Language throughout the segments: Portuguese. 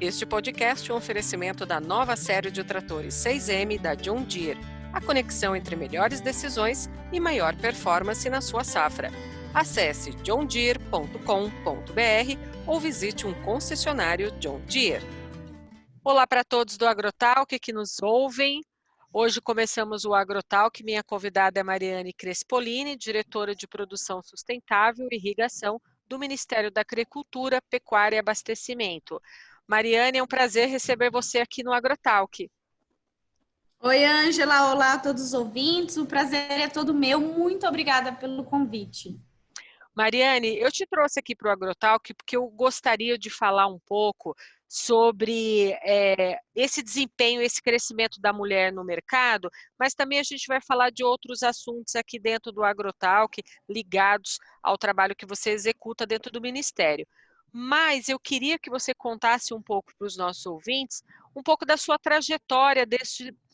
Este podcast é um oferecimento da nova série de tratores 6M da John Deere, a conexão entre melhores decisões e maior performance na sua safra. Acesse johndeere.com.br ou visite um concessionário John Deere. Olá para todos do Agrotalk que nos ouvem. Hoje começamos o Agrotalk. Minha convidada é Mariane Crespolini, diretora de Produção Sustentável e Irrigação do Ministério da Agricultura, Pecuária e Abastecimento. Mariane, é um prazer receber você aqui no Agrotalk. Oi, Ângela. Olá a todos os ouvintes. O prazer é todo meu. Muito obrigada pelo convite. Mariane, eu te trouxe aqui para o Agrotalk porque eu gostaria de falar um pouco sobre esse desempenho, esse crescimento da mulher no mercado, mas também a gente vai falar de outros assuntos aqui dentro do Agrotalk, ligados ao trabalho que você executa dentro do Ministério. Mas eu queria que você contasse um pouco para os nossos ouvintes, um pouco da sua trajetória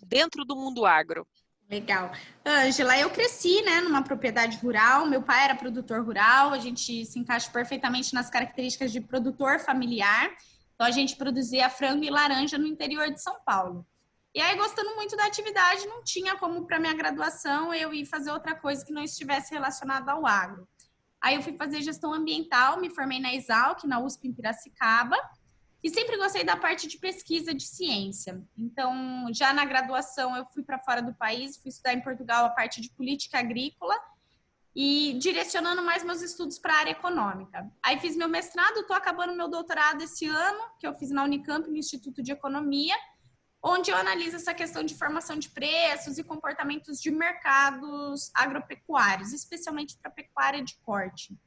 dentro do mundo agro. Legal. Ângela, eu cresci, numa propriedade rural. Meu pai era produtor rural. A gente se encaixa perfeitamente nas características de produtor familiar. Então, a gente produzia frango e laranja no interior de São Paulo. E aí, gostando muito da atividade, não tinha como, para minha graduação, eu ir fazer outra coisa que não estivesse relacionada ao agro. Aí eu fui fazer gestão ambiental, me formei na Exalc, na USP em Piracicaba, e sempre gostei da parte de pesquisa de ciência. Então, já na graduação, eu fui para fora do país, fui estudar em Portugal a parte de política agrícola e direcionando mais meus estudos para a área econômica. Aí fiz meu mestrado, estou acabando meu doutorado esse ano, que eu fiz na Unicamp, no Instituto de Economia, onde eu analiso essa questão de formação de preços e comportamentos de mercados agropecuários, especialmente para pecuária de corte.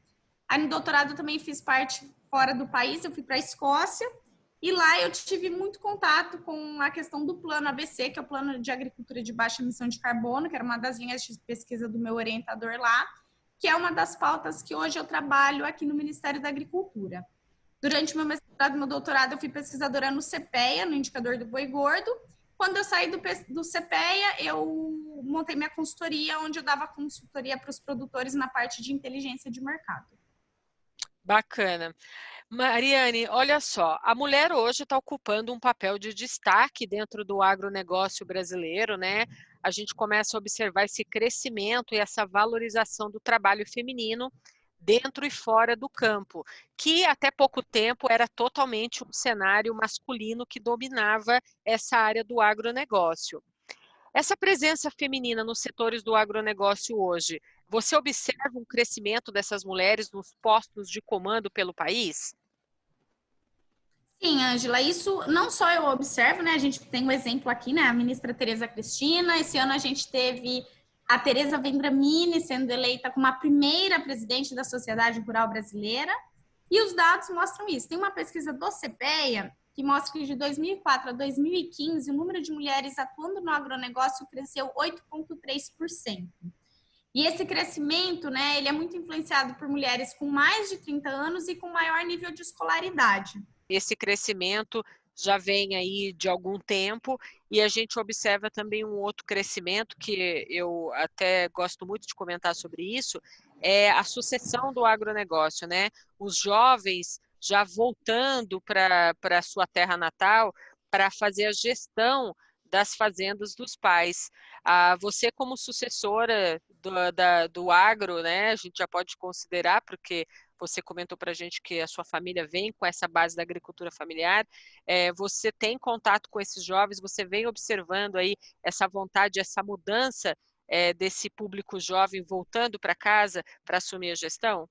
Aí no doutorado também fiz parte fora do país, eu fui para a Escócia, e lá eu tive muito contato com a questão do plano ABC, que é o Plano de Agricultura de Baixa Emissão de Carbono, que era uma das linhas de pesquisa do meu orientador lá, que é uma das pautas que hoje eu trabalho aqui no Ministério da Agricultura. Durante meu mestrado e meu doutorado, eu fui pesquisadora no CPEA, no indicador do boi gordo. Quando eu saí do CPEA, eu montei minha consultoria, onde eu dava consultoria para os produtores na parte de inteligência de mercado. Bacana. Mariane, olha só, a mulher hoje está ocupando um papel de destaque dentro do agronegócio brasileiro, né? A gente começa a observar esse crescimento e essa valorização do trabalho feminino dentro e fora do campo, que até pouco tempo era totalmente um cenário masculino que dominava essa área do agronegócio. Essa presença feminina nos setores do agronegócio hoje, você observa um crescimento dessas mulheres nos postos de comando pelo país? Sim, Ângela, isso não só eu observo, né? A gente tem um exemplo aqui, né? A ministra Tereza Cristina. Esse ano a gente teve a Tereza Vendramini sendo eleita como a primeira presidente da Sociedade Rural Brasileira. E os dados mostram isso. Tem uma pesquisa do CPEA que mostra que de 2004 a 2015 o número de mulheres atuando no agronegócio cresceu 8,3%. E esse crescimento, né, ele é muito influenciado por mulheres com mais de 30 anos e com maior nível de escolaridade. Esse crescimento já vem aí de algum tempo e a gente observa também um outro crescimento que eu até gosto muito de comentar sobre isso, é a sucessão do agronegócio, né? Os jovens já voltando para a sua terra natal para fazer a gestão das fazendas dos pais. Você como sucessora do agro, né? A gente já pode considerar, porque você comentou para a gente que a sua família vem com essa base da agricultura familiar. Você tem contato com esses jovens, você vem observando aí essa vontade, essa mudança desse público jovem voltando para casa para assumir a gestão?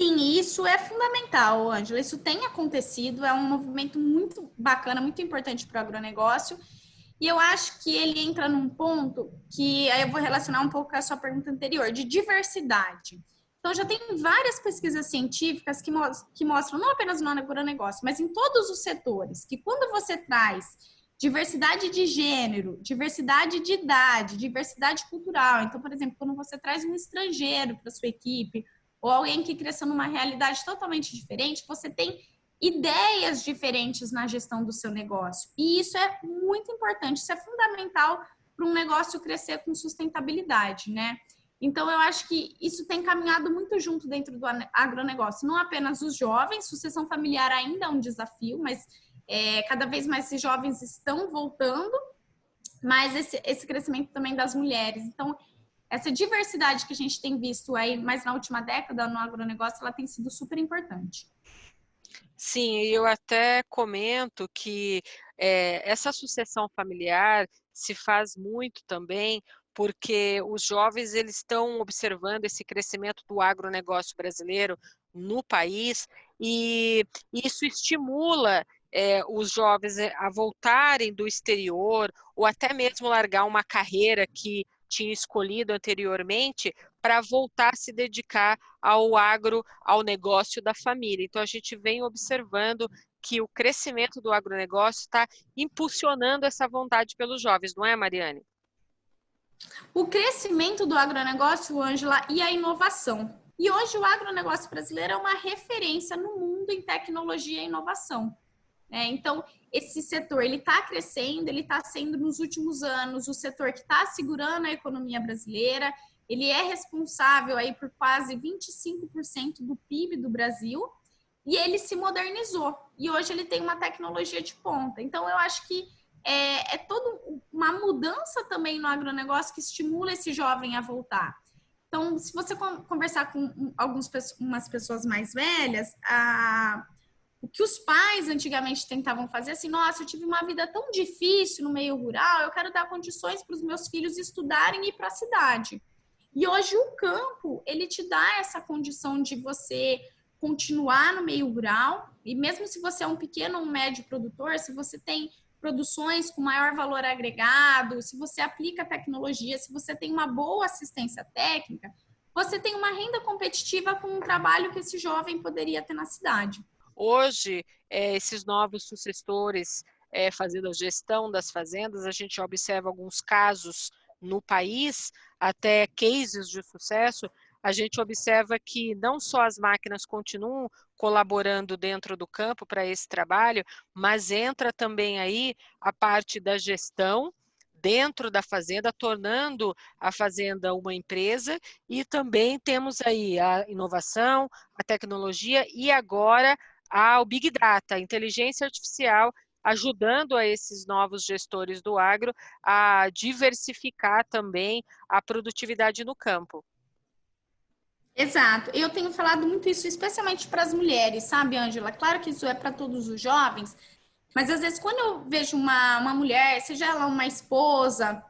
Sim, isso é fundamental, Ângela. Isso tem acontecido, é um movimento muito bacana, muito importante para o agronegócio. E eu acho que ele entra num ponto que aí eu vou relacionar um pouco com a sua pergunta anterior, de diversidade. Então, já tem várias pesquisas científicas que mostram, não apenas no agronegócio, mas em todos os setores, que quando você traz diversidade de gênero, diversidade de idade, diversidade cultural, então, por exemplo, quando você traz um estrangeiro para sua equipe, ou alguém que cresceu numa realidade totalmente diferente, você tem ideias diferentes na gestão do seu negócio. E isso é muito importante, isso é fundamental para um negócio crescer com sustentabilidade, né? Então, eu acho que isso tem caminhado muito junto dentro do agronegócio. Não apenas os jovens, sucessão familiar ainda é um desafio, mas cada vez mais esses jovens estão voltando, mas esse crescimento também das mulheres. Então, essa diversidade que a gente tem visto aí mais na última década no agronegócio, ela tem sido super importante. Sim, eu até comento que essa sucessão familiar se faz muito também porque os jovens eles estão observando esse crescimento do agronegócio brasileiro no país e isso estimula os jovens a voltarem do exterior ou até mesmo largar uma carreira que tinha escolhido anteriormente para voltar a se dedicar ao agro, ao negócio da família. Então, a gente vem observando que o crescimento do agronegócio está impulsionando essa vontade pelos jovens, não é, Mariane? O crescimento do agronegócio, Ângela, e a inovação. E hoje o agronegócio brasileiro é uma referência no mundo em tecnologia e inovação. Então, esse setor ele está crescendo, ele está sendo nos últimos anos o setor que está segurando a economia brasileira. Ele é responsável aí por quase 25% do PIB do Brasil e ele se modernizou. E hoje ele tem uma tecnologia de ponta. Então, eu acho que é toda uma mudança também no agronegócio que estimula esse jovem a voltar. Então, se você conversar com umas pessoas mais velhas, o que os pais antigamente tentavam fazer, assim, nossa, eu tive uma vida tão difícil no meio rural, eu quero dar condições para os meus filhos estudarem e ir para a cidade. E hoje o campo, ele te dá essa condição de você continuar no meio rural, e mesmo se você é um pequeno ou um médio produtor, se você tem produções com maior valor agregado, se você aplica tecnologia, se você tem uma boa assistência técnica, você tem uma renda competitiva com um trabalho que esse jovem poderia ter na cidade. Hoje, esses novos sucessores fazendo a gestão das fazendas, a gente observa alguns casos no país, até cases de sucesso, a gente observa que não só as máquinas continuam colaborando dentro do campo para esse trabalho, mas entra também aí a parte da gestão dentro da fazenda, tornando a fazenda uma empresa, e também aí a inovação, a tecnologia e agora ao Big Data, a inteligência artificial, ajudando a esses novos gestores do agro a diversificar também a produtividade no campo. Exato. Eu tenho falado muito isso, especialmente para as mulheres, sabe, Ângela? Claro que isso é para todos os jovens, mas às vezes quando eu vejo uma mulher, seja ela uma esposa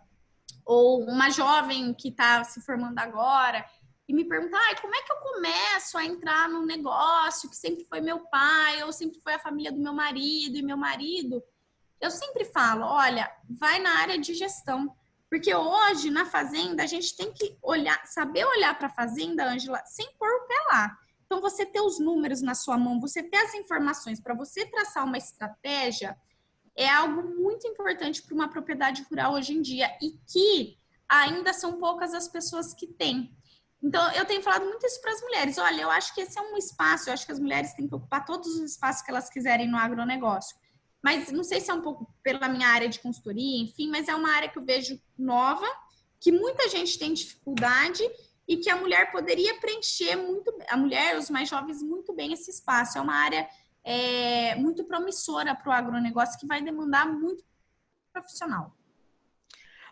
ou uma jovem que está se formando agora, e me pergunta, como é que eu começo a entrar num negócio que sempre foi meu pai, ou sempre foi a família do meu marido e meu marido, eu sempre falo, olha, vai na área de gestão. Porque hoje, na fazenda, a gente tem que saber olhar para a fazenda, Ângela, sem pôr o pé lá. Então, você ter os números na sua mão, você ter as informações para você traçar uma estratégia, é algo muito importante para uma propriedade rural hoje em dia e que ainda são poucas as pessoas que têm. Então, eu tenho falado muito isso para as mulheres. Olha, eu acho que esse é um espaço, eu acho que as mulheres têm que ocupar todos os espaços que elas quiserem no agronegócio. Mas não sei se é um pouco pela minha área de consultoria, enfim, mas é uma área que eu vejo nova, que muita gente tem dificuldade e que a mulher poderia preencher muito, a mulher, os mais jovens, muito bem esse espaço. É uma área muito promissora para o agronegócio que vai demandar muito profissional.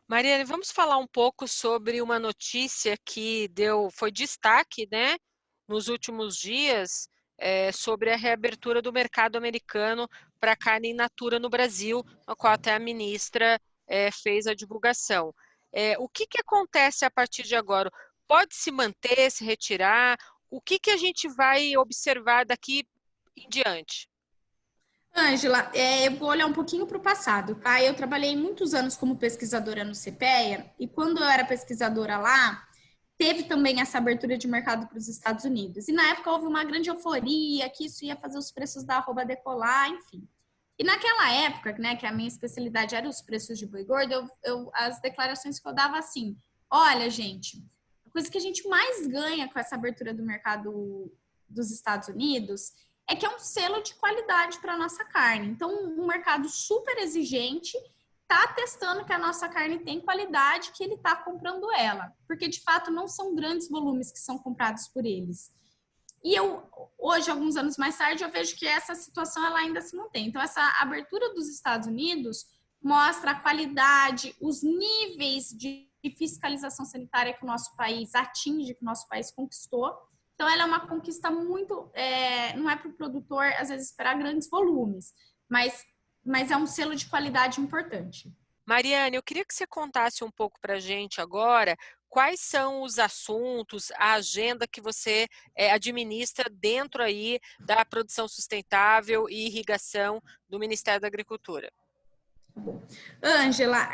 Mariane, vamos falar um pouco sobre uma notícia que foi destaque, né, nos últimos dias, sobre a reabertura do mercado americano para carne in natura no Brasil, no qual até a ministra fez a divulgação. O que acontece a partir de agora? Pode se manter, se retirar? O que a gente vai observar daqui em diante? Ângela, eu vou olhar um pouquinho para o passado, tá? Eu trabalhei muitos anos como pesquisadora no CPEA e quando eu era pesquisadora lá, teve também essa abertura de mercado para os Estados Unidos. E na época houve uma grande euforia que isso ia fazer os preços da arroba decolar, enfim. E naquela época, né, que a minha especialidade era os preços de boi gordo, as declarações que eu dava assim, olha, gente, a coisa que a gente mais ganha com essa abertura do mercado dos Estados Unidos é que é um selo de qualidade para a nossa carne. Então, um mercado super exigente está testando que a nossa carne tem qualidade, que ele está comprando ela. Porque, de fato, não são grandes volumes que são comprados por eles. E hoje, alguns anos mais tarde, eu vejo que essa situação ela ainda se mantém. Então, essa abertura dos Estados Unidos mostra a qualidade, os níveis de fiscalização sanitária que o nosso país atinge, que o nosso país conquistou. Então, ela é uma conquista muito... não é para o produtor, às vezes, esperar grandes volumes, mas é um selo de qualidade importante. Mariane, eu queria que você contasse um pouco para a gente agora quais são os assuntos, a agenda que você administra dentro aí da produção sustentável e irrigação do Ministério da Agricultura. Ângela,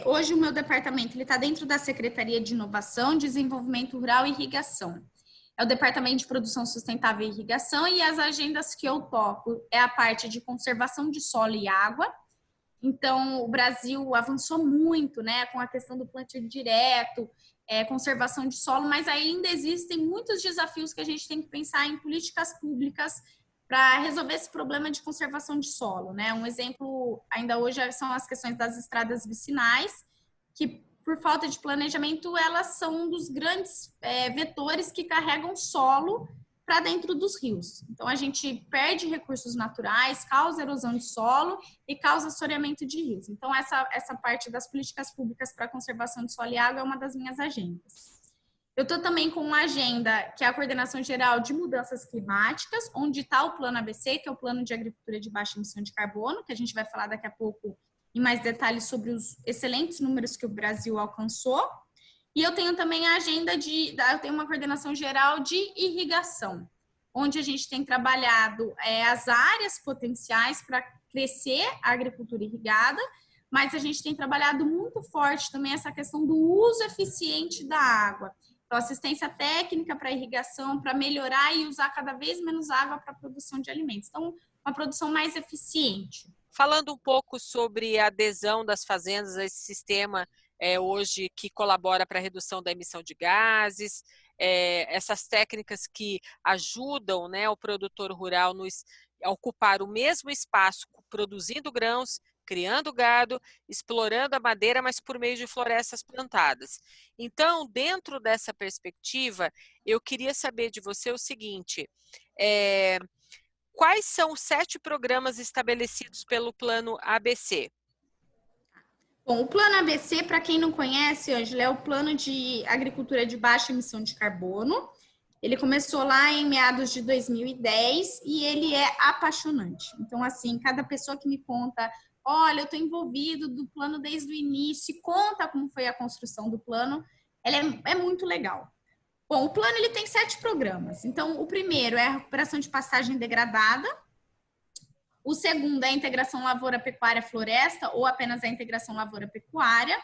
hoje o meu departamento está dentro da Secretaria de Inovação, Desenvolvimento Rural e Irrigação. É o Departamento de Produção Sustentável e Irrigação, e as agendas que eu toco é a parte de conservação de solo e água. Então, o Brasil avançou muito, né, com a questão do plantio direto, conservação de solo, mas ainda existem muitos desafios que a gente tem que pensar em políticas públicas para resolver esse problema de conservação de solo, né? Um exemplo ainda hoje são as questões das estradas vicinais, que por falta de planejamento elas são um dos grandes vetores que carregam solo para dentro dos rios. Então, a gente perde recursos naturais, causa erosão de solo e causa assoreamento de rios. Então, essa parte das políticas públicas para a conservação de solo e água é uma das minhas agendas. Eu estou também com uma agenda que é a Coordenação Geral de Mudanças Climáticas, onde está o Plano ABC, que é o Plano de Agricultura de Baixa Emissão de Carbono, que a gente vai falar daqui a pouco em mais detalhes sobre os excelentes números que o Brasil alcançou. E eu tenho também a agenda eu tenho uma coordenação geral de irrigação, onde a gente tem trabalhado as áreas potenciais para crescer a agricultura irrigada, mas a gente tem trabalhado muito forte também essa questão do uso eficiente da água. Então, assistência técnica para irrigação, para melhorar e usar cada vez menos água para a produção de alimentos. Então, uma produção mais eficiente. Falando um pouco sobre a adesão das fazendas a esse sistema hoje que colabora para a redução da emissão de gases, essas técnicas que ajudam, né, o produtor rural a ocupar o mesmo espaço, produzindo grãos, criando gado, explorando a madeira, mas por meio de florestas plantadas. Então, dentro dessa perspectiva, eu queria saber de você o seguinte: quais são os 7 programas estabelecidos pelo Plano ABC? Bom, o Plano ABC, para quem não conhece, Ângela, é o Plano de Agricultura de Baixa Emissão de Carbono. Ele começou lá em meados de 2010 e ele é apaixonante. Então, assim, cada pessoa que me conta, olha, eu estou envolvido do plano desde o início, e conta como foi a construção do plano, ela é muito legal. Bom, o plano ele tem 7 programas. Então, o primeiro é a recuperação de pastagem degradada. O segundo é a integração lavoura-pecuária-floresta ou apenas a integração lavoura-pecuária.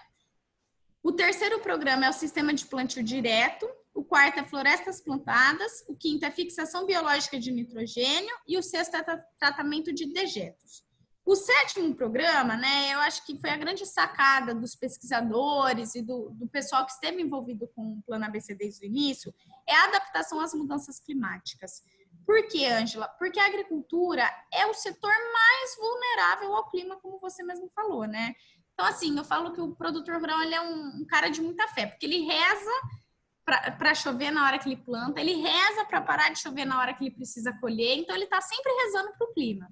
O terceiro programa é o sistema de plantio direto. O quarto é florestas plantadas. O quinto é fixação biológica de nitrogênio. E o sexto é tratamento de dejetos. O sétimo programa, né, eu acho que foi a grande sacada dos pesquisadores e do pessoal que esteve envolvido com o Plano ABC desde o início, é a adaptação às mudanças climáticas. Por quê, Ângela? Porque a agricultura é o setor mais vulnerável ao clima, como você mesmo falou, né? Então, assim, eu falo que o produtor rural ele é um cara de muita fé, porque ele reza para chover na hora que ele planta, ele reza para parar de chover na hora que ele precisa colher, então ele está sempre rezando para o clima.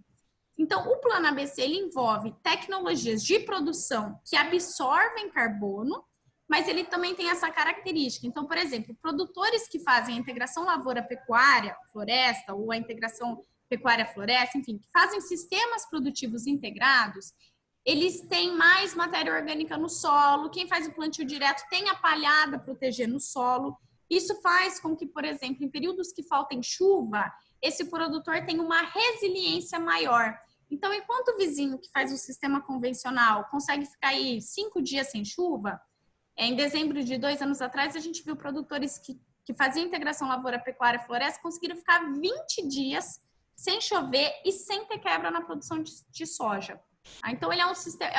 Então, o Plano ABC ele envolve tecnologias de produção que absorvem carbono, mas ele também tem essa característica. Então, por exemplo, produtores que fazem a integração lavoura-pecuária-floresta ou a integração pecuária-floresta, enfim, que fazem sistemas produtivos integrados, eles têm mais matéria orgânica no solo. Quem faz o plantio direto tem a palhada protegendo o solo. Isso faz com que, por exemplo, em períodos que faltem chuva, esse produtor tem uma resiliência maior. Então, enquanto o vizinho que faz o sistema convencional consegue ficar aí 5 dias sem chuva, em dezembro de 2 anos atrás, a gente viu produtores que faziam integração lavoura-pecuária-floresta conseguiram ficar 20 dias sem chover e sem ter quebra na produção de soja. Então, ele é um sistema,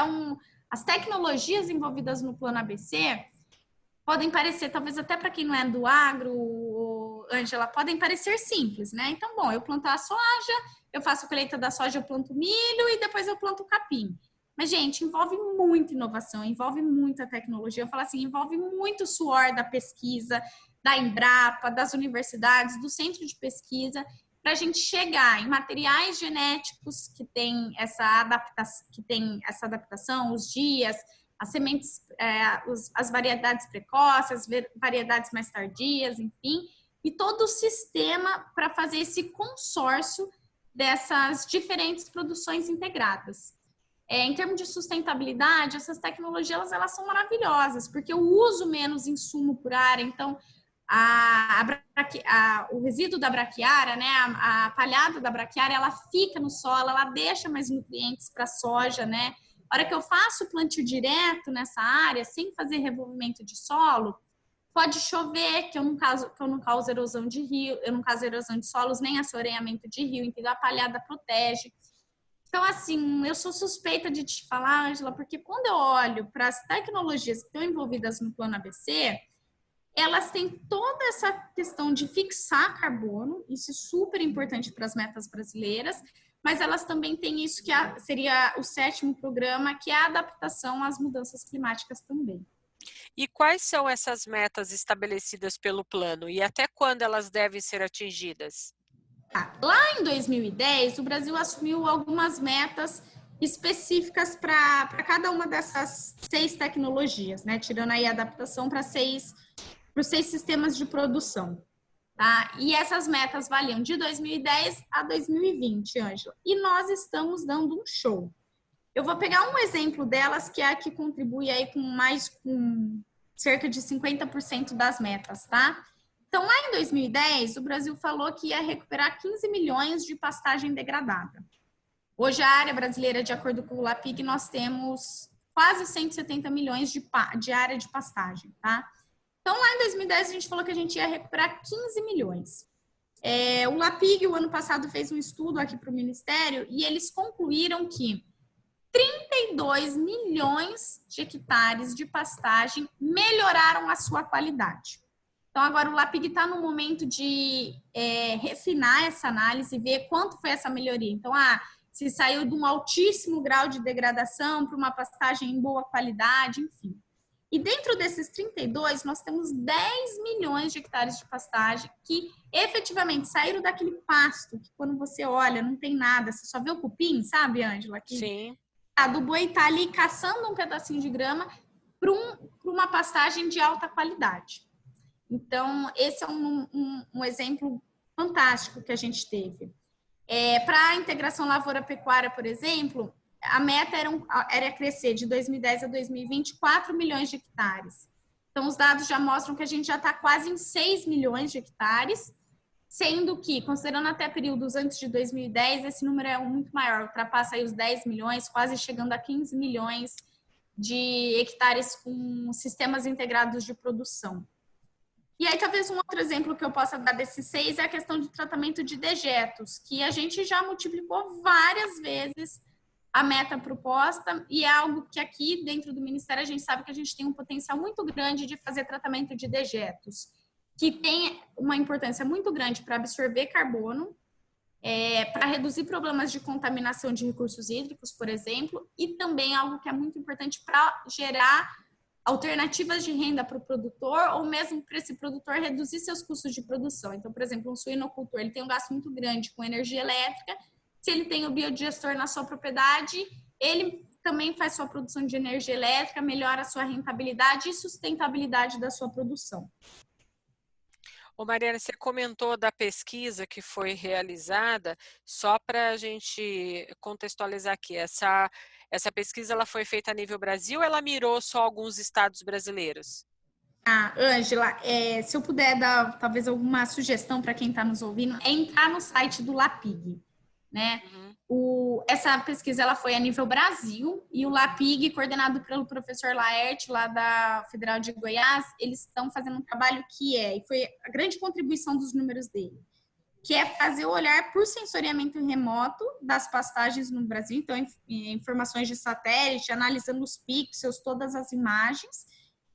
as tecnologias envolvidas no Plano ABC podem parecer, talvez até para quem não é do agro, Ângela, podem parecer simples, né? Então, bom, eu plantar a soja, eu faço a colheita da soja, eu planto milho e depois eu planto capim. Mas, gente, envolve muita inovação, envolve muita tecnologia. Eu falo assim, envolve muito suor da pesquisa, da Embrapa, das universidades, do centro de pesquisa, para a gente chegar em materiais genéticos que tem essa adaptação, os dias, as sementes, as variedades precoces, as variedades mais tardias, enfim, e todo o sistema para fazer esse consórcio dessas diferentes produções integradas. Em termos de sustentabilidade, essas tecnologias elas são maravilhosas, porque eu uso menos insumo por área, então o resíduo da braquiária, né, a palhada da braquiária, ela fica no solo, ela deixa mais nutrientes para a soja, né? A hora que eu faço plantio direto nessa área, sem fazer revolvimento de solo, pode chover, que eu não causo erosão de rio, eu não causo erosão de solos, nem assoreamento de rio, então a palhada protege. Então, assim, eu sou suspeita de te falar, Ângela, porque quando eu olho para as tecnologias que estão envolvidas no Plano ABC, elas têm toda essa questão de fixar carbono, isso é super importante para as metas brasileiras, mas elas também têm isso que seria o 7º programa, que é a adaptação às mudanças climáticas também. E quais são essas metas estabelecidas pelo plano e até quando elas devem ser atingidas? Lá em 2010, o Brasil assumiu algumas metas específicas para cada uma dessas 6 tecnologias, né? Tirando aí a adaptação para os 6 sistemas de produção. Tá? E essas metas valiam de 2010 a 2020, Ângela. E nós estamos dando um show. Eu vou pegar um exemplo delas, que é a que contribui aí com cerca de 50% das metas, tá? Então, lá em 2010, o Brasil falou que ia recuperar 15 milhões de pastagem degradada. Hoje, a área brasileira, de acordo com o LAPIG, nós temos quase 170 milhões de área de pastagem, tá? Então, lá em 2010, a gente falou que a gente ia recuperar 15 milhões. O LAPIG, o ano passado, fez um estudo aqui para o Ministério e eles concluíram que 32 milhões de hectares de pastagem melhoraram a sua qualidade. Então, agora o LAPIG está no momento de refinar essa análise e ver quanto foi essa melhoria. Então, se saiu de um altíssimo grau de degradação para uma pastagem em boa qualidade, enfim. E dentro desses 32, nós temos 10 milhões de hectares de pastagem que efetivamente saíram daquele pasto que quando você olha não tem nada, você só vê o cupim, sabe, Ângela? Sim. Do boi tá ali caçando um pedacinho de grama para uma pastagem de alta qualidade. Então, esse é um exemplo fantástico que a gente teve. Para a integração lavoura-pecuária, por exemplo, a meta era crescer de 2010 a 2020 4 milhões de hectares. Então, os dados já mostram que a gente já está quase em 6 milhões de hectares, sendo que, considerando até períodos antes de 2010, esse número é muito maior, ultrapassa aí os 10 milhões, quase chegando a 15 milhões de hectares com sistemas integrados de produção. E aí, talvez um outro exemplo que eu possa dar desses 6 é a questão de tratamento de dejetos, que a gente já multiplicou várias vezes a meta proposta, e é algo que aqui dentro do Ministério a gente sabe que a gente tem um potencial muito grande de fazer tratamento de dejetos, que tem uma importância muito grande para absorver carbono, para reduzir problemas de contaminação de recursos hídricos, por exemplo, e também algo que é muito importante para gerar alternativas de renda para o produtor, ou mesmo para esse produtor reduzir seus custos de produção. Então, por exemplo, um suinocultor, ele tem um gasto muito grande com energia elétrica. Se ele tem o biodigestor na sua propriedade, ele também faz sua produção de energia elétrica, melhora a sua rentabilidade e sustentabilidade da sua produção. Ô Mariana, você comentou da pesquisa que foi realizada, só para a gente contextualizar aqui, essa pesquisa ela foi feita a nível Brasil ou ela mirou só alguns estados brasileiros? Ângela, se eu puder dar talvez alguma sugestão para quem está nos ouvindo, é entrar no site do LAPIG, né? Essa pesquisa ela foi a nível Brasil e o LAPIG, coordenado pelo professor Laerte, lá da Federal de Goiás, eles estão fazendo um trabalho e foi a grande contribuição dos números dele, que é fazer o olhar por sensoriamento remoto das pastagens no Brasil, então informações de satélite, analisando os pixels, todas as imagens.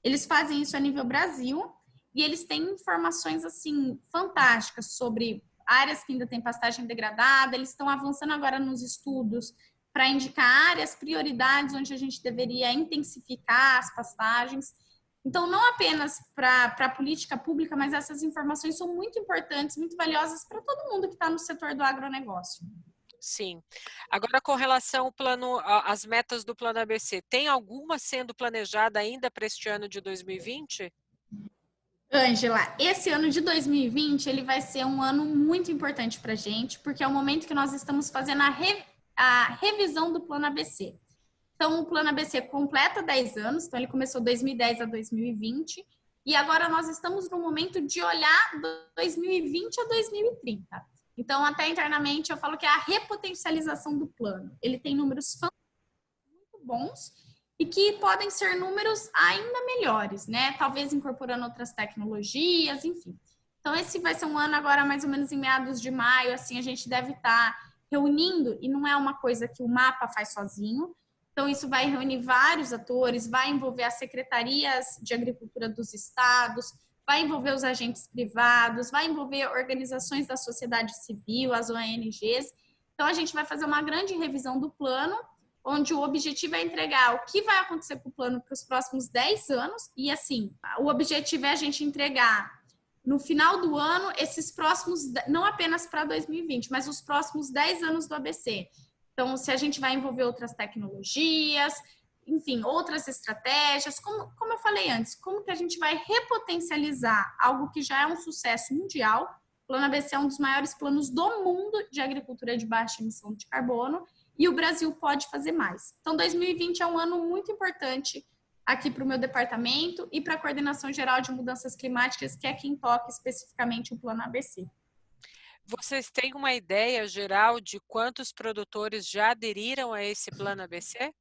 Eles fazem isso a nível Brasil e eles têm informações assim fantásticas sobre áreas que ainda têm pastagem degradada. Eles estão avançando agora nos estudos para indicar áreas, prioridades, onde a gente deveria intensificar as pastagens. Então, não apenas para a política pública, mas essas informações são muito importantes, muito valiosas para todo mundo que está no setor do agronegócio. Sim. Agora, com relação ao plano, às metas do Plano ABC, tem alguma sendo planejada ainda para este ano de 2020? Ângela, esse ano de 2020, ele vai ser um ano muito importante para a gente, porque é o momento que nós estamos fazendo a revisão do Plano ABC. Então, o Plano ABC completa 10 anos, então ele começou 2010 a 2020, e agora nós estamos no momento de olhar 2020 a 2030. Então, até internamente, eu falo que é a repotencialização do plano. Ele tem números muito bons e que podem ser números ainda melhores, né? Talvez incorporando outras tecnologias, enfim. Então, esse vai ser um ano agora, mais ou menos em meados de maio, assim, a gente deve estar reunindo, e não é uma coisa que o mapa faz sozinho. Então, isso vai reunir vários atores, vai envolver as secretarias de agricultura dos estados, vai envolver os agentes privados, vai envolver organizações da sociedade civil, as ONGs. Então, a gente vai fazer uma grande revisão do plano, onde o objetivo é entregar o que vai acontecer com o plano para os próximos 10 anos. E, assim, o objetivo é a gente entregar no final do ano esses próximos, não apenas para 2020, mas os próximos 10 anos do ABC. Então, se a gente vai envolver outras tecnologias, enfim, outras estratégias, como eu falei antes, como que a gente vai repotencializar algo que já é um sucesso mundial. O Plano ABC é um dos maiores planos do mundo de agricultura de baixa emissão de carbono e o Brasil pode fazer mais. Então, 2020 é um ano muito importante aqui para o meu departamento e para a Coordenação Geral de Mudanças Climáticas, que é quem toca especificamente o Plano ABC. Vocês têm uma ideia geral de quantos produtores já aderiram a esse Plano ABC?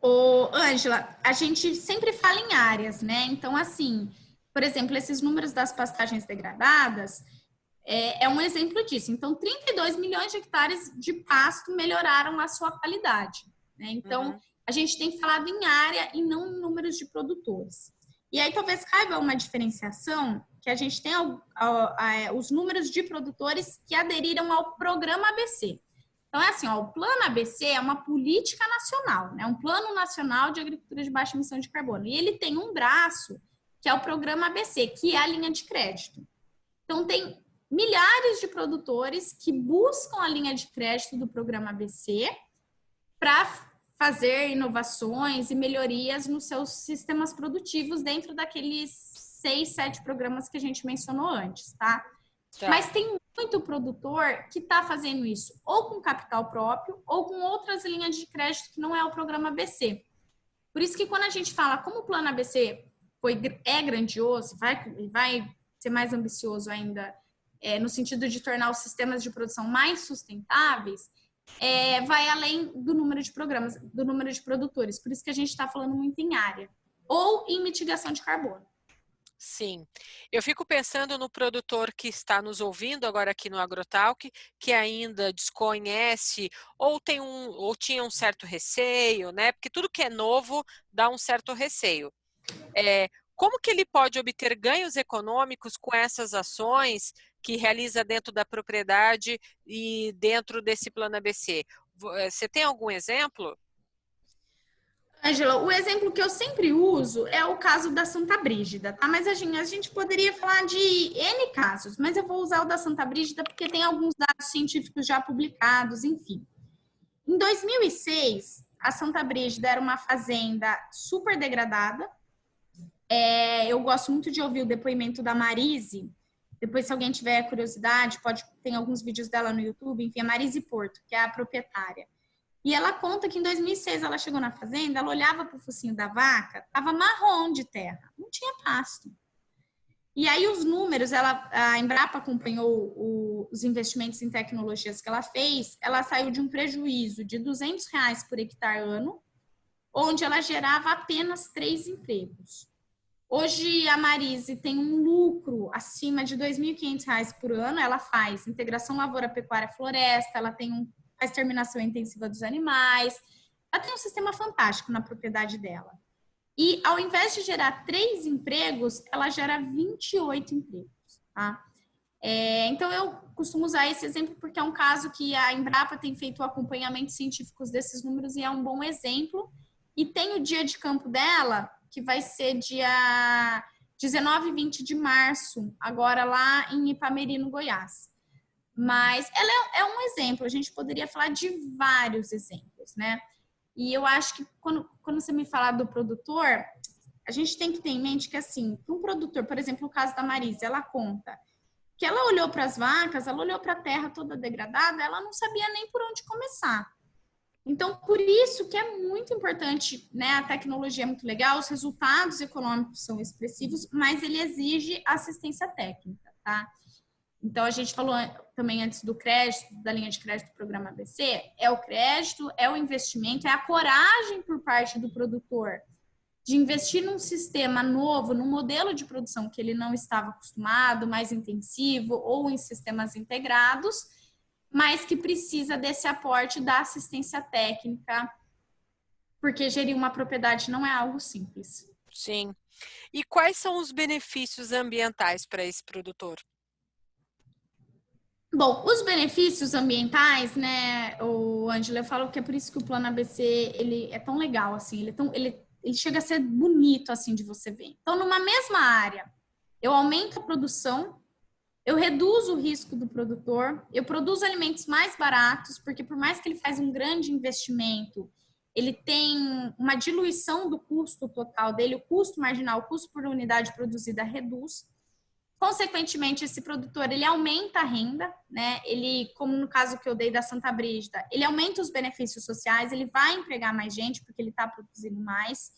Ô, Ângela, a gente sempre fala em áreas, né? Então, assim, por exemplo, esses números das pastagens degradadas é um exemplo disso. Então, 32 milhões de hectares de pasto melhoraram a sua qualidade, né? Então, a gente tem falado em área e não em números de produtores. E aí, talvez caiba uma diferenciação que a gente tem os números de produtores que aderiram ao Programa ABC. Então, é assim, ó, o Plano ABC é uma política nacional, né? Um Plano Nacional de Agricultura de Baixa Emissão de Carbono. E ele tem um braço, que é o Programa ABC, que é a linha de crédito. Então, tem milhares de produtores que buscam a linha de crédito do Programa ABC para fazer inovações e melhorias nos seus sistemas produtivos dentro daqueles 6, 7 programas que a gente mencionou antes, tá? Mas tem muito produtor que está fazendo isso ou com capital próprio ou com outras linhas de crédito que não é o Programa ABC. Por isso que quando a gente fala como o Plano ABC é grandioso, vai ser mais ambicioso ainda, no sentido de tornar os sistemas de produção mais sustentáveis, vai além do número de programas, do número de produtores. Por isso que a gente está falando muito em área ou em mitigação de carbono. Sim, eu fico pensando no produtor que está nos ouvindo agora aqui no Agrotalk, que ainda desconhece ou tinha um certo receio, né? Porque tudo que é novo dá um certo receio. Como que ele pode obter ganhos econômicos com essas ações que realiza dentro da propriedade e dentro desse Plano ABC? Você tem algum exemplo? Ângela, o exemplo que eu sempre uso é o caso da Santa Brígida, tá? Mas a gente poderia falar de N casos, mas eu vou usar o da Santa Brígida porque tem alguns dados científicos já publicados, enfim. Em 2006, a Santa Brígida era uma fazenda super degradada. Eu gosto muito de ouvir o depoimento da Marise. Depois, se alguém tiver curiosidade, tem alguns vídeos dela no YouTube. Enfim, a Marise Porto, que é a proprietária. E ela conta que em 2006 ela chegou na fazenda, ela olhava para o focinho da vaca, estava marrom de terra, não tinha pasto. E aí os números, a Embrapa acompanhou os investimentos em tecnologias que ela fez, ela saiu de um prejuízo de R$200 por hectare ano, onde ela gerava apenas 3 empregos. Hoje a Marise tem um lucro acima de R$2.500 por ano, ela faz integração lavoura, pecuária, floresta, ela tem a exterminação intensiva dos animais. Ela tem um sistema fantástico na propriedade dela. E ao invés de gerar 3 empregos, ela gera 28 empregos. Tá? Então, eu costumo usar esse exemplo porque é um caso que a Embrapa tem feito acompanhamentos científicos desses números e é um bom exemplo. E tem o dia de campo dela, que vai ser dia 19 e 20 de março, agora lá em Ipameri, no Goiás. Mas ela é um exemplo, a gente poderia falar de vários exemplos, né? E eu acho que quando você me falar do produtor, a gente tem que ter em mente que, assim, um produtor, por exemplo, o caso da Marisa, ela conta que ela olhou para as vacas, ela olhou para a terra toda degradada, ela não sabia nem por onde começar. Então, por isso que é muito importante, né? A tecnologia é muito legal, os resultados econômicos são expressivos, mas ele exige assistência técnica, tá? Então, a gente falou também antes do crédito, da linha de crédito do programa ABC, é o crédito, é o investimento, é a coragem por parte do produtor de investir num sistema novo, num modelo de produção que ele não estava acostumado, mais intensivo, ou em sistemas integrados, mas que precisa desse aporte da assistência técnica, porque gerir uma propriedade não é algo simples. Sim. E quais são os benefícios ambientais para esse produtor? Bom, os benefícios ambientais, né, o Ângela, eu falo que é por isso que o Plano ABC, ele é tão legal, assim, ele chega a ser bonito, assim, de você ver. Então, numa mesma área, eu aumento a produção, eu reduzo o risco do produtor, eu produzo alimentos mais baratos, porque por mais que ele faz um grande investimento, ele tem uma diluição do custo total dele, o custo marginal, o custo por unidade produzida reduz. Consequentemente, esse produtor, ele aumenta a renda, né? Ele, como no caso que eu dei da Santa Brígida, ele aumenta os benefícios sociais, ele vai empregar mais gente, porque ele está produzindo mais.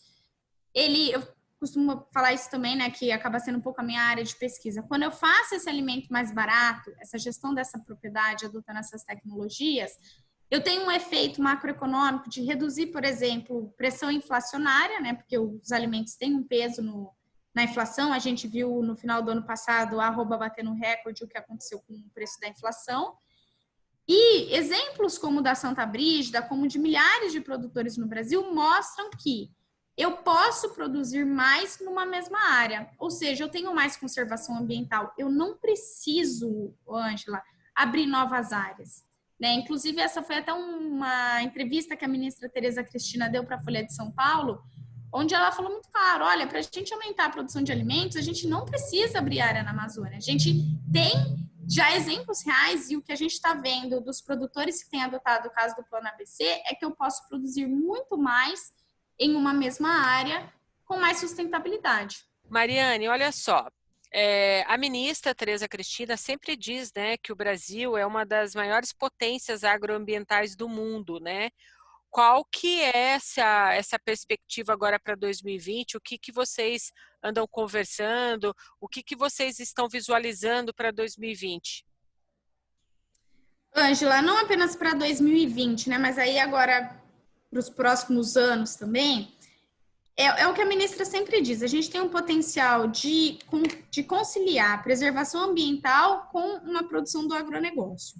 Eu costumo falar isso também, né, que acaba sendo um pouco a minha área de pesquisa. Quando eu faço esse alimento mais barato, essa gestão dessa propriedade, adotando essas tecnologias, eu tenho um efeito macroeconômico de reduzir, por exemplo, pressão inflacionária, né, porque os alimentos têm um peso na inflação. A gente viu no final do ano passado a arroba batendo recorde, o que aconteceu com o preço da inflação. E exemplos como o da Santa Brígida, como de milhares de produtores no Brasil, mostram que eu posso produzir mais numa mesma área. Ou seja, eu tenho mais conservação ambiental. Eu não preciso, Ângela, abrir novas áreas. Né? Inclusive, essa foi até uma entrevista que a ministra Tereza Cristina deu para a Folha de São Paulo, onde ela falou muito claro, olha, para a gente aumentar a produção de alimentos, a gente não precisa abrir área na Amazônia. A gente tem já exemplos reais, e o que a gente está vendo dos produtores que têm adotado o caso do Plano ABC é que eu posso produzir muito mais em uma mesma área com mais sustentabilidade. Mariane, olha só, a ministra Tereza Cristina sempre diz, né, que o Brasil é uma das maiores potências agroambientais do mundo, né? Qual que é essa perspectiva agora para 2020? O que vocês andam conversando? O que vocês estão visualizando para 2020? Ângela, não apenas para 2020, né? Mas aí agora para os próximos anos também, é o que a ministra sempre diz, a gente tem um potencial de conciliar a preservação ambiental com uma produção do agronegócio.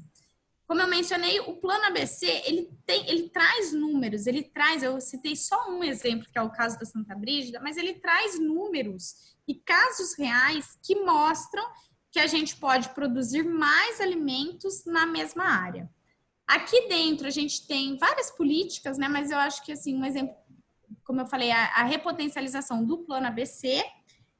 Como eu mencionei, o Plano ABC, ele traz números, eu citei só um exemplo, que é o caso da Santa Brígida, mas ele traz números e casos reais que mostram que a gente pode produzir mais alimentos na mesma área. Aqui dentro a gente tem várias políticas, né? Mas eu acho que, assim, um exemplo, como eu falei, a repotencialização do Plano ABC.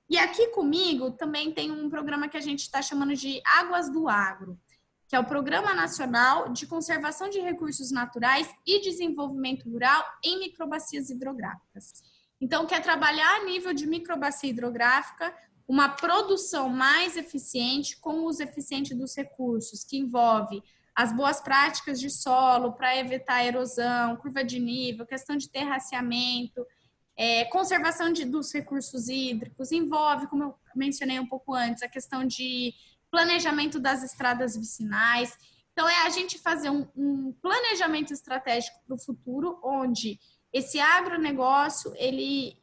E aqui comigo também tem um programa que a gente está chamando de Águas do Agro, que é o Programa Nacional de Conservação de Recursos Naturais e Desenvolvimento Rural em Microbacias Hidrográficas. Então, quer trabalhar a nível de microbacia hidrográfica, uma produção mais eficiente com o uso eficiente dos recursos, que envolve as boas práticas de solo para evitar erosão, curva de nível, questão de terraceamento, conservação dos recursos hídricos, envolve, como eu mencionei um pouco antes, a questão de planejamento das estradas vicinais. Então, é a gente fazer um planejamento estratégico para o futuro, onde esse agronegócio, ele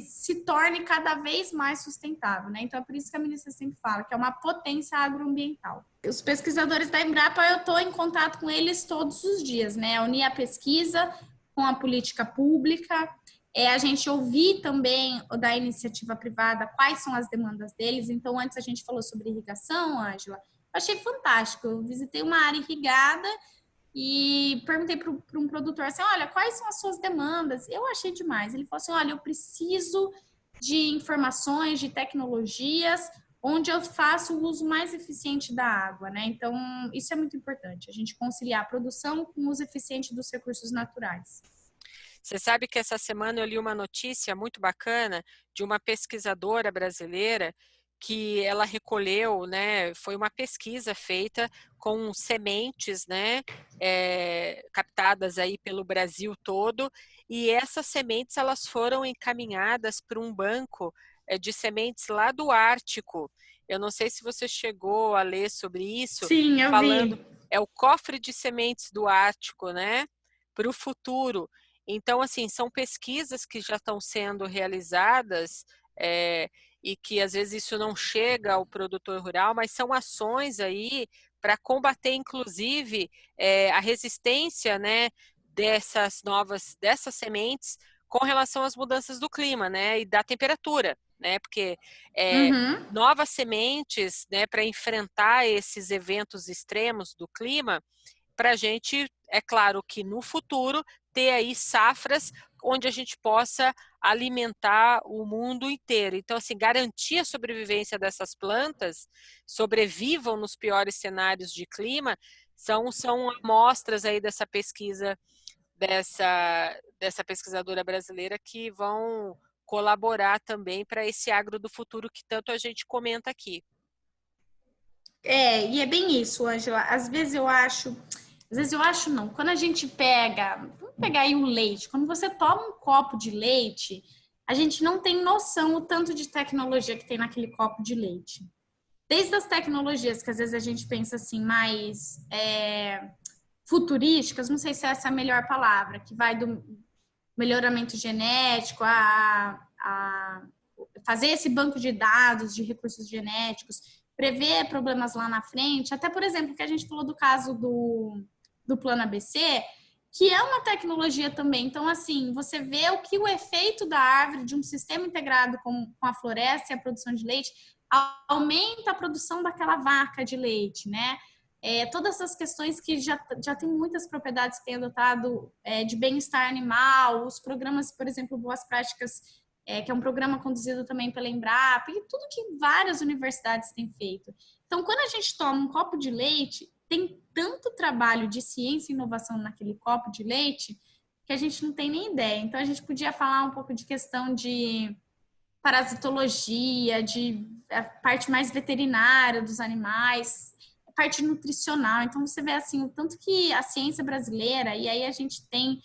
se torne cada vez mais sustentável, né? Então, é por isso que a ministra sempre fala que é uma potência agroambiental. Os pesquisadores da Embrapa, eu estou em contato com eles todos os dias, né? Unir a pesquisa com a política pública, a gente ouvir também da iniciativa privada quais são as demandas deles. Então, antes a gente falou sobre irrigação, Ângela, achei fantástico. Eu visitei uma área irrigada e perguntei para um produtor assim, olha, quais são as suas demandas? Eu achei demais. Ele falou assim, olha, eu preciso de informações, de tecnologias, onde eu faço o uso mais eficiente da água, né? Então, isso é muito importante, a gente conciliar a produção com o uso eficiente dos recursos naturais. Você sabe que essa semana eu li uma notícia muito bacana de uma pesquisadora brasileira que ela recolheu, né, foi uma pesquisa feita com sementes, né, captadas aí pelo Brasil todo, e essas sementes elas foram encaminhadas para um banco de sementes lá do Ártico. Eu não sei se você chegou a ler sobre isso. Sim, eu vi. É o cofre de sementes do Ártico, né, para o futuro. Então, assim, são pesquisas que já estão sendo realizadas e que às vezes isso não chega ao produtor rural, mas são ações aí para combater, inclusive, a resistência, né, dessas sementes com relação às mudanças do clima, né, e da temperatura, né, porque novas sementes, né, para enfrentar esses eventos extremos do clima, para a gente, é claro que no futuro, ter aí safras onde a gente possa alimentar o mundo inteiro. Então, assim, garantir a sobrevivência dessas plantas, sobrevivam nos piores cenários de clima, são amostras aí dessa pesquisa, dessa pesquisadora brasileira que vão colaborar também para esse agro do futuro que tanto a gente comenta aqui. E é bem isso, Ângela. Às vezes eu acho não. Quando a gente vamos pegar aí o leite. Quando você toma um copo de leite, a gente não tem noção o tanto de tecnologia que tem naquele copo de leite. Desde as tecnologias que às vezes a gente pensa assim, mais futurísticas, não sei se essa é a melhor palavra, que vai do melhoramento genético a fazer esse banco de dados, de recursos genéticos, prever problemas lá na frente, até, por exemplo, que a gente falou do caso do Plano ABC, que é uma tecnologia também. Então, assim, você vê o efeito da árvore, de um sistema integrado com a floresta e a produção de leite, aumenta a produção daquela vaca de leite, né? Todas essas questões que já tem muitas propriedades que têm adotado de bem-estar animal, os programas, por exemplo, Boas Práticas, que é um programa conduzido também pela Embrapa, e tudo que várias universidades têm feito. Então, quando a gente toma um copo de leite, tem tanto trabalho de ciência e inovação naquele copo de leite que a gente não tem nem ideia. Então, a gente podia falar um pouco de questão de parasitologia, de a parte mais veterinária dos animais, a parte nutricional. Então, você vê assim, o tanto que a ciência brasileira, e aí a gente tem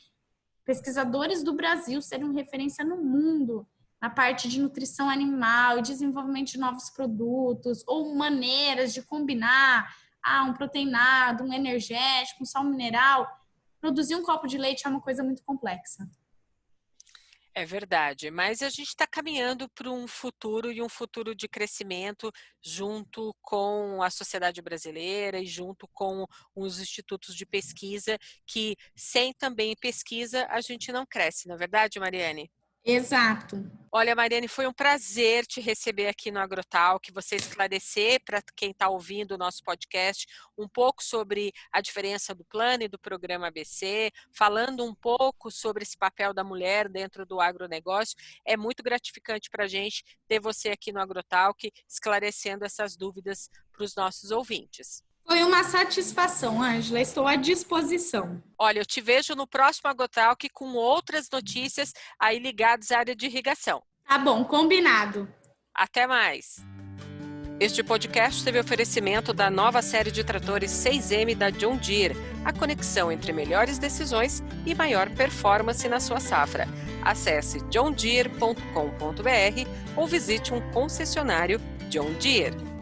pesquisadores do Brasil serem referência no mundo na parte de nutrição animal e desenvolvimento de novos produtos, ou maneiras de combinar um proteinado, um energético, um sal mineral. Produzir um copo de leite é uma coisa muito complexa. É verdade, mas a gente está caminhando para um futuro e um futuro de crescimento junto com a sociedade brasileira e junto com os institutos de pesquisa, que sem também pesquisa a gente não cresce, não é verdade, Mariane? Exato. Olha, Mariane, foi um prazer te receber aqui no Agrotalk, você esclarecer para quem está ouvindo o nosso podcast um pouco sobre a diferença do plano e do programa ABC, falando um pouco sobre esse papel da mulher dentro do agronegócio. É muito gratificante para a gente ter você aqui no Agrotalk esclarecendo essas dúvidas para os nossos ouvintes. Foi uma satisfação, Ângela. Estou à disposição. Olha, eu te vejo no próximo Agrotalk com outras notícias aí ligadas à área de irrigação. Tá bom, combinado. Até mais. Este podcast teve oferecimento da nova série de tratores 6M da John Deere, a conexão entre melhores decisões e maior performance na sua safra. Acesse johndeere.com.br ou visite um concessionário John Deere.